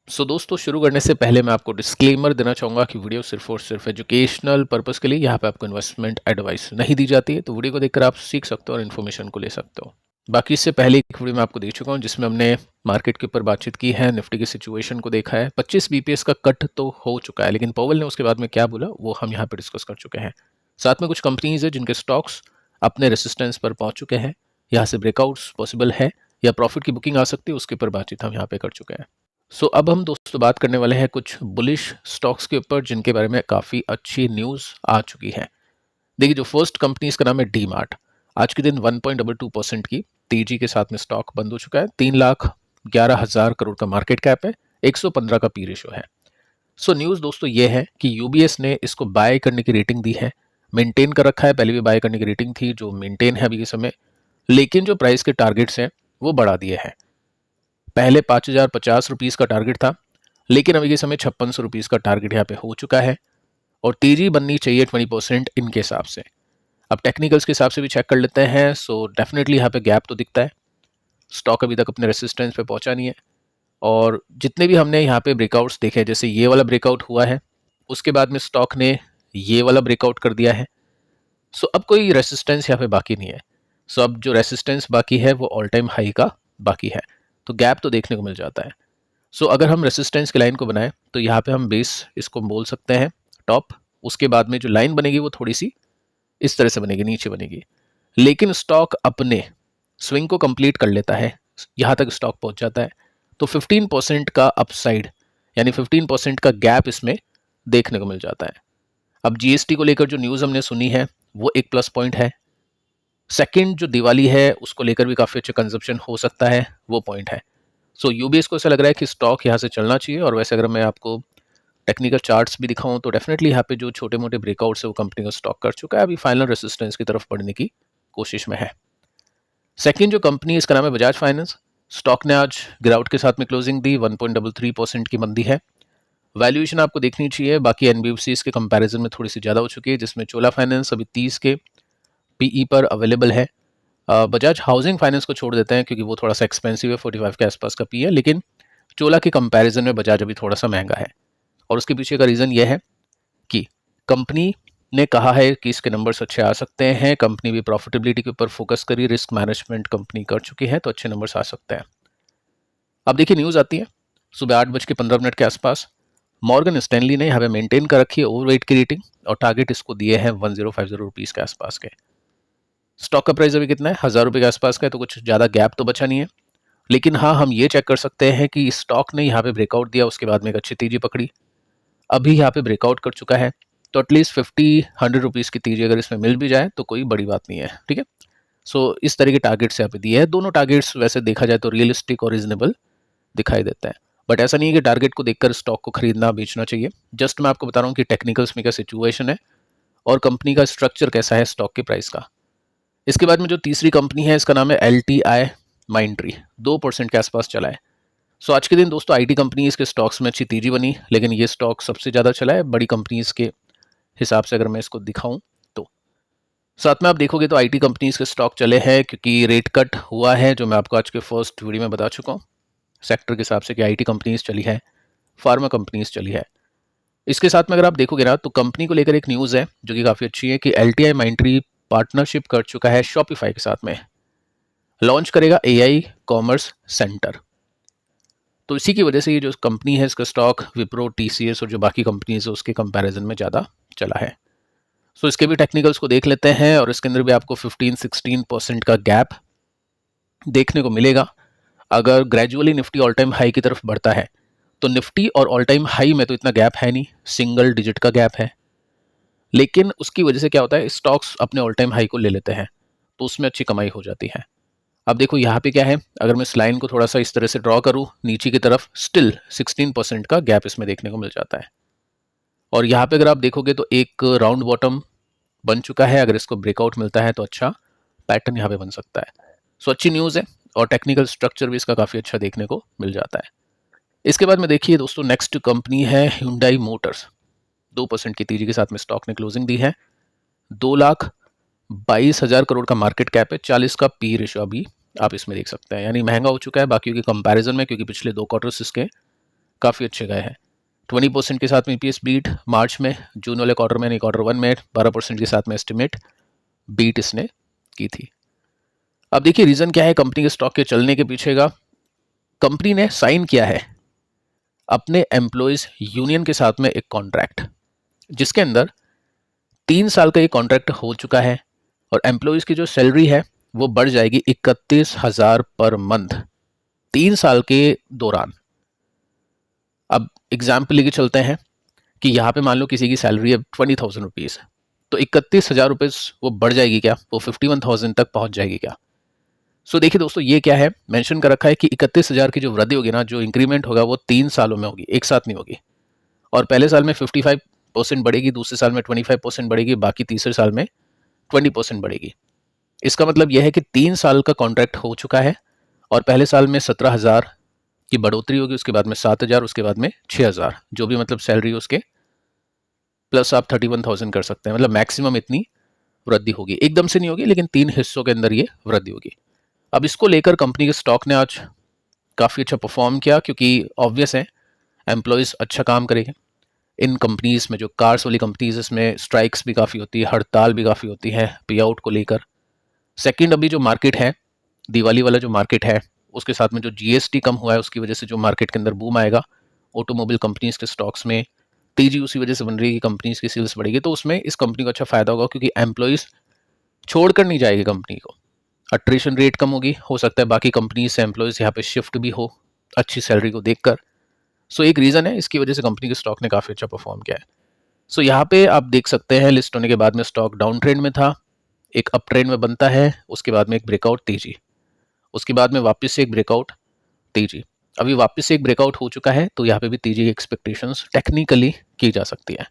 दोस्तों शुरू करने से पहले मैं आपको डिस्क्लेमर देना चाहूँगा कि वीडियो सिर्फ और सिर्फ एजुकेशनल पर्पस के लिए, यहाँ पे आपको इन्वेस्टमेंट एडवाइस नहीं दी जाती है। तो वीडियो को देखकर आप सीख सकते हो और इन्फॉर्मेशन को ले सकते हो। बाकी इससे पहले एक वीडियो मैं आपको दे चुका हूँ जिसमें हमने मार्केट के ऊपर बातचीत की है, निफ्टी की सिचुएशन को देखा है। 25 बीपीएस का कट तो हो चुका है, लेकिन पॉवेल ने उसके बाद में क्या बोला वो हम यहाँ पे डिस्कस कर चुके हैं। साथ में कुछ कंपनीज है जिनके स्टॉक्स अपने रेसिस्टेंस पर पहुंच चुके हैं, यहाँ से ब्रेकआउट्स पॉसिबल है या प्रॉफिट की बुकिंग आ सकती है, उसके ऊपर बातचीत हम यहाँ पे कर चुके हैं। अब हम दोस्तों बात करने वाले हैं कुछ बुलिश स्टॉक्स के ऊपर जिनके बारे में काफ़ी अच्छी न्यूज़ आ चुकी है। देखिए, जो फर्स्ट कंपनी इसका नाम है डी मार्ट। आज के दिन 1.22% की तेजी के साथ में स्टॉक बंद हो चुका है। 3,11,000 करोड़ का मार्केट कैप है, 115 का पी रेशो है। न्यूज़ दोस्तों ये है कि यूबीएस ने इसको बाय करने की रेटिंग दी है, मेंटेन कर रखा है। पहले भी बाय करने की रेटिंग थी जो मेंटेन है अभी के समय, लेकिन जो प्राइस के टारगेट्स हैं वो बढ़ा दिए हैं। पहले 5,050 रुपीज़ का टारगेट था, लेकिन अभी के समय 5600 रुपीज़ का टारगेट यहाँ पे हो चुका है और तेजी बननी चाहिए 20% इनके हिसाब से। अब टेक्निकल्स के हिसाब से भी चेक कर लेते हैं। डेफिनेटली यहाँ पे गैप तो दिखता है, स्टॉक अभी तक अपने रेसिस्टेंस पे पहुंचा नहीं है। और जितने भी हमने यहाँ पे ब्रेकआउट्स देखे, जैसे ये वाला ब्रेकआउट हुआ है, उसके बाद में स्टॉक ने ये वाला ब्रेकआउट कर दिया है। अब कोई रेसिस्टेंस यहाँ पे बाकी नहीं है। अब जो रेसिस्टेंस बाकी है वो ऑल टाइम हाई का बाकी है, तो गैप तो देखने को मिल जाता है। अगर हम रेसिस्टेंस की लाइन को बनाएं तो यहाँ पे हम बेस इसको बोल सकते हैं टॉप। उसके बाद में जो लाइन बनेगी वो थोड़ी सी इस तरह से बनेगी, नीचे बनेगी, लेकिन स्टॉक अपने स्विंग को कंप्लीट कर लेता है, यहाँ तक स्टॉक पहुंच जाता है। तो 15% का अपसाइड यानी 15% का गैप इसमें देखने को मिल जाता है। अब जीएसटी को लेकर जो न्यूज़ हमने सुनी है वो एक प्लस पॉइंट है। सेकंड, जो दिवाली है उसको लेकर भी काफ़ी अच्छा कंजप्शन हो सकता है, वो पॉइंट है। यूबीएस को ऐसा लग रहा है कि स्टॉक यहाँ से चलना चाहिए। और वैसे अगर मैं आपको टेक्निकल चार्ट्स भी दिखाऊं तो डेफिनेटली यहाँ पे जो छोटे मोटे ब्रेकआउट्स है वो कंपनी का स्टॉक कर चुका है, अभी फाइनल रेसिस्टेंस की तरफ बढ़ने की कोशिश में है। सेकंड जो कंपनी, इसका नाम है बजाज फाइनेंस। स्टॉक ने आज गिरावट के साथ में क्लोजिंग दी, 1.33% की मंदी है। वैल्यूएशन आपको देखनी चाहिए, बाकी एनबीएफसीज के कंपैरिजन में थोड़ी सी ज़्यादा हो चुकी है, जिसमें चोला फाइनेंस अभी 30 के पीई पर अवेलेबल है। बजाज हाउसिंग फाइनेंस को छोड़ देते हैं क्योंकि वो थोड़ा सा एक्सपेंसिव है, 45 के आसपास का पी है, लेकिन चोला के कंपैरिजन में बजाज अभी थोड़ा सा महंगा है। और उसके पीछे का रीज़न ये है कि कंपनी ने कहा है कि इसके नंबर्स अच्छे आ सकते हैं। कंपनी भी प्रॉफिटेबिलिटी के ऊपर फोकस करी, रिस्क मैनेजमेंट कंपनी कर चुकी है, तो अच्छे नंबर्स आ सकते हैं। अब देखिए, न्यूज़ आती है सुबह 8:15 के आसपास। मॉर्गन स्टैनली ने यहाँ पे मेंटेन कर रखी है ओवरवेट की रेटिंग और टारगेट इसको दिए हैं 1050 रुपीज़ के आसपास के। स्टॉक का प्राइस अभी कितना है, 1000 रुपये के आसपास का है, तो कुछ ज़्यादा गैप तो बचा नहीं है। लेकिन हाँ, हम ये चेक कर सकते हैं कि स्टॉक ने यहाँ पे ब्रेकआउट दिया, उसके बाद में एक अच्छी तेजी पकड़ी, अभी यहाँ पे ब्रेकआउट कर चुका है। तो एटलीस्ट 50-100 रुपीज़ की तेजी अगर इसमें मिल भी जाए तो कोई बड़ी बात नहीं है, ठीक है। इस तरह के टारगेट्स यहाँ पे दिए हैं। दोनों टारगेट्स वैसे देखा जाए तो रियलिस्टिक और रीजनेबल दिखाई देता है, बट ऐसा नहीं है कि टारगेट को देखकर स्टॉक को खरीदना बेचना चाहिए। जस्ट मैं आपको बता रहा हूँ कि टेक्निकल्स में क्या सिचुएशन है और कंपनी का स्ट्रक्चर कैसा है स्टॉक के प्राइस का। इसके बाद में जो तीसरी कंपनी है, इसका नाम है LTI माइंड्री, 2% के आसपास चला है। आज के दिन दोस्तों आईटी कंपनीज के स्टॉक्स में अच्छी तेजी बनी, लेकिन ये स्टॉक सबसे ज़्यादा चला है बड़ी कंपनीज के हिसाब से अगर मैं इसको दिखाऊं तो। साथ में आप देखोगे तो आईटी कंपनीज के स्टॉक चले हैं क्योंकि रेट कट हुआ है, जो मैं आपको आज के फर्स्ट वीडियो में बता चुका हूँ सेक्टर के हिसाब से कि आईटी कंपनीज चली है, फार्मा कंपनीज चली है। इसके साथ में अगर आप देखोगे ना तो कंपनी को लेकर एक न्यूज़ है जो कि काफ़ी अच्छी है कि LTI माइंड्री पार्टनरशिप कर चुका है शॉपिफाई के साथ में, लॉन्च करेगा AI कॉमर्स सेंटर। तो इसी की वजह से ये जो कंपनी है इसका स्टॉक विप्रो, TCS और जो बाकी कंपनीज है उसके कंपैरिजन में ज़्यादा चला है। इसके भी टेक्निकल्स को देख लेते हैं और इसके अंदर भी आपको 15-16% का गैप देखने को मिलेगा। अगर gradually Nifty all time high की तरफ बढ़ता है तो निफ्टी और ऑल टाइम हाई में तो इतना गैप है नहीं, सिंगल डिजिट का गैप है, लेकिन उसकी वजह से क्या होता है, स्टॉक्स अपने ऑल टाइम हाई को ले लेते हैं तो उसमें अच्छी कमाई हो जाती है। अब देखो यहाँ पे क्या है, अगर मैं इस लाइन को थोड़ा सा इस तरह से ड्रॉ करूँ नीचे की तरफ, स्टिल 16% का गैप इसमें देखने को मिल जाता है। और यहाँ पे अगर आप देखोगे तो एक राउंड बॉटम बन चुका है, अगर इसको ब्रेकआउट मिलता है तो अच्छा पैटर्न यहाँ पे बन सकता है। अच्छी न्यूज़ है और टेक्निकल स्ट्रक्चर भी इसका काफ़ी अच्छा देखने को मिल जाता है। इसके बाद में देखिए दोस्तों, नेक्स्ट कंपनी है Hyundai मोटर्स। 2% की तेजी के साथ में स्टॉक ने क्लोजिंग दी है। 2,22,000 करोड़ का मार्केट कैप है, 40 का पी रेशो अभी आप इसमें देख सकते हैं, यानी महंगा हो चुका है बाकियों के कंपैरिजन में, क्योंकि पिछले 2 क्वार्टर्स इसके काफ़ी अच्छे गए हैं। 20% के साथ में EPS बीट मार्च में, जून वाले क्वार्टर में यानी Q1 में 12% के साथ में एस्टिमेट बीट इसने की थी। अब देखिए रीज़न क्या है कंपनी के स्टॉक के चलने के पीछे का। कंपनी ने साइन किया है अपने एम्प्लॉयज़ यूनियन के साथ में एक कॉन्ट्रैक्ट, जिसके अंदर 3 साल का ये कॉन्ट्रैक्ट हो चुका है और एम्प्लॉयज़ की जो सैलरी है वो बढ़ जाएगी 31,000 पर मंथ 3 साल के दौरान। अब एग्जाम्पल लेके चलते हैं कि यहाँ पे मान लो किसी की सैलरी है 20,000 रुपीज़, तो 31,000 रुपये वो बढ़ जाएगी क्या, वो 51,000 तक पहुँच जाएगी क्या। सो देखिए दोस्तों, ये क्या है, मेंशन कर रखा है कि 31,000 की जो वृद्धि होगी ना, जो इंक्रीमेंट होगा वो 3 सालों में होगी, एक साथ नहीं होगी। और पहले साल में 55% बढ़ेगी, दूसरे साल में 25% बढ़ेगी, बाकी तीसरे साल में 20% बढ़ेगी। इसका मतलब यह है कि 3 साल का कॉन्ट्रैक्ट हो चुका है और पहले साल में 17,000 की बढ़ोतरी होगी, उसके बाद में 7,000, उसके बाद में 6,000, जो भी मतलब सैलरी हो उसके प्लस आप 31,000 कर सकते हैं। मतलब मैक्सिमम इतनी वृद्धि होगी, एकदम से नहीं होगी लेकिन 3 हिस्सों के अंदर ये वृद्धि होगी। अब इसको लेकर कंपनी के स्टॉक ने आज काफ़ी अच्छा परफॉर्म किया, क्योंकि ऑब्वियस है एम्प्लॉयज़ अच्छा काम करेंगे। इन कंपनीज़ में, जो कार्स वाली कंपनीज, इसमें स्ट्राइक्स भी काफ़ी होती है, हड़ताल भी काफ़ी होती है पे आउट को लेकर। सेकंड, अभी जो मार्केट है, दिवाली वाला जो मार्केट है, उसके साथ में जो GST कम हुआ है उसकी वजह से जो मार्केट के अंदर बूम आएगा, ऑटोमोबाइल कंपनीज के स्टॉक्स में तेजी उसी वजह से बन रही है कि कंपनीज की सेल्स बढ़ेगी, तो उसमें इस कंपनी को अच्छा फायदा होगा, क्योंकि एम्प्लॉयज़ छोड़कर नहीं जाएगी कंपनी को। अट्रिशन रेट कम होगी, हो सकता है बाकी कंपनी से एम्प्लॉयज़ यहाँ पे शिफ्ट भी हो अच्छी सैलरी को देखकर। सो एक रीज़न है, इसकी वजह से कंपनी के स्टॉक ने काफ़ी अच्छा परफॉर्म किया है। सो यहाँ पे आप देख सकते हैं लिस्ट होने के बाद में स्टॉक डाउन ट्रेंड में था, एक अप ट्रेंड में बनता है, उसके बाद में एक ब्रेकआउट तेजी, उसके बाद में वापस से एक ब्रेकआउट तेजी। अभी वापस से एक ब्रेकआउट हो चुका है, तो यहाँ पे भी तेजी की एक्सपेक्टेशंस टेक्निकली की जा सकती है।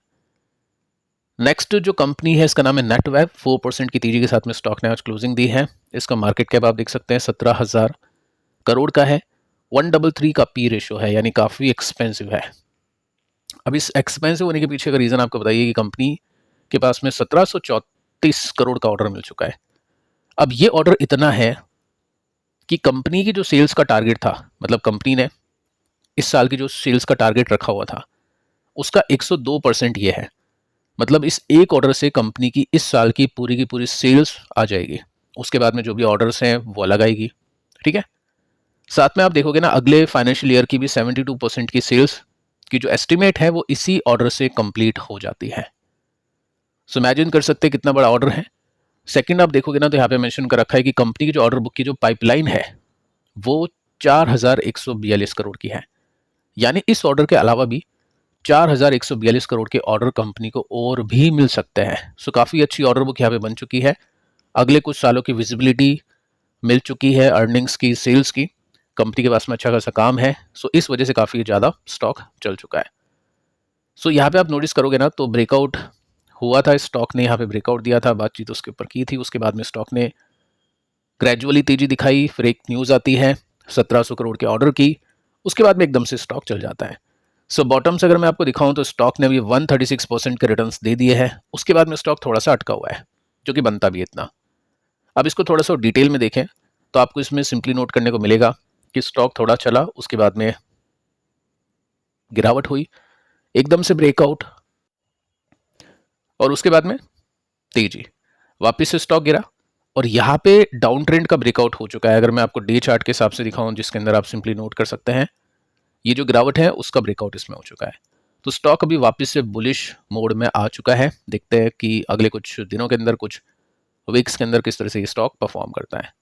नेक्स्ट जो कंपनी है इसका नाम है नेटवेब, 4% की तेजी के साथ में स्टॉक ने आज क्लोजिंग दी है। इसका मार्केट कैप आप देख सकते हैं 17,000 करोड़ का है, 133 का पी रेशो है, यानी काफ़ी एक्सपेंसिव है। अब इस एक्सपेंसिव होने के पीछे का रीज़न आपको बताइए कि कंपनी के पास में 1734 करोड़ का ऑर्डर मिल चुका है। अब ये ऑर्डर इतना है कि कंपनी की जो सेल्स का टारगेट था, मतलब कंपनी ने इस साल की जो सेल्स का टारगेट रखा हुआ था उसका 102% ये है। मतलब इस एक ऑर्डर से कंपनी की इस साल की पूरी सेल्स आ जाएगी, उसके बाद में जो भी ऑर्डर्स हैं वो अलग आएगी। ठीक है, साथ में आप देखोगे ना अगले फाइनेंशियल ईयर की भी 72% की सेल्स की जो एस्टिमेट है वो इसी ऑर्डर से कंप्लीट हो जाती है। सो इमेजिन कर सकते हैं कितना बड़ा ऑर्डर है। सेकंड, आप देखोगे ना तो यहाँ पे मेंशन कर रखा है कि कंपनी की जो ऑर्डर बुक की जो पाइपलाइन है वो 4,142 करोड़ की है, यानी इस ऑर्डर के अलावा भी 4,142 करोड़ के ऑर्डर कंपनी को और भी मिल सकते हैं। सो काफ़ी अच्छी ऑर्डर बुक यहाँ पे बन चुकी है, अगले कुछ सालों की विजिबिलिटी मिल चुकी है, अर्निंग्स की, सेल्स की, कंपनी के पास में अच्छा खासा काम है। सो इस वजह से काफ़ी ज़्यादा स्टॉक चल चुका है। सो यहाँ पे आप नोटिस करोगे ना तो ब्रेकआउट हुआ था, स्टॉक ने यहाँ पे ब्रेकआउट दिया था, बातचीत उसके ऊपर की थी, उसके बाद में स्टॉक ने ग्रेजुअली तेजी दिखाई, फिर एक न्यूज़ आती है 1,700 करोड़ के ऑर्डर की, उसके बाद में एकदम से स्टॉक चल जाता है। सो बॉटम से अगर मैं आपको दिखाऊं तो स्टॉक ने अभी 136% के रिटर्न्स दे दिए हैं, उसके बाद में स्टॉक थोड़ा सा अटका हुआ है, जो कि बनता भी इतना। अब इसको थोड़ा सा डिटेल में देखें तो आपको इसमें सिंपली नोट करने को मिलेगा कि स्टॉक थोड़ा चला, उसके बाद में गिरावट हुई, एकदम से ब्रेकआउट, और उसके बाद में तेजी, वापस से स्टॉक गिरा, और यहाँ पे डाउन ट्रेंड का ब्रेकआउट हो चुका है। अगर मैं आपको डे चार्ट के हिसाब से दिखाऊं जिसके अंदर आप सिंपली नोट कर सकते हैं, ये जो गिरावट है उसका ब्रेकआउट इसमें हो चुका है। तो स्टॉक अभी वापस से बुलिश मोड में आ चुका है। देखते हैं कि अगले कुछ दिनों के अंदर, कुछ वीक्स के अंदर किस तरह से ये स्टॉक परफॉर्म करता है।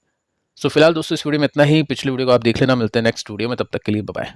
सो फिलहाल दोस्तों इस वीडियो में इतना ही, पिछली वीडियो को आप देख लेना, मिलते हैं नेक्स्ट वीडियो में, तब तक के लिए बाय बाय।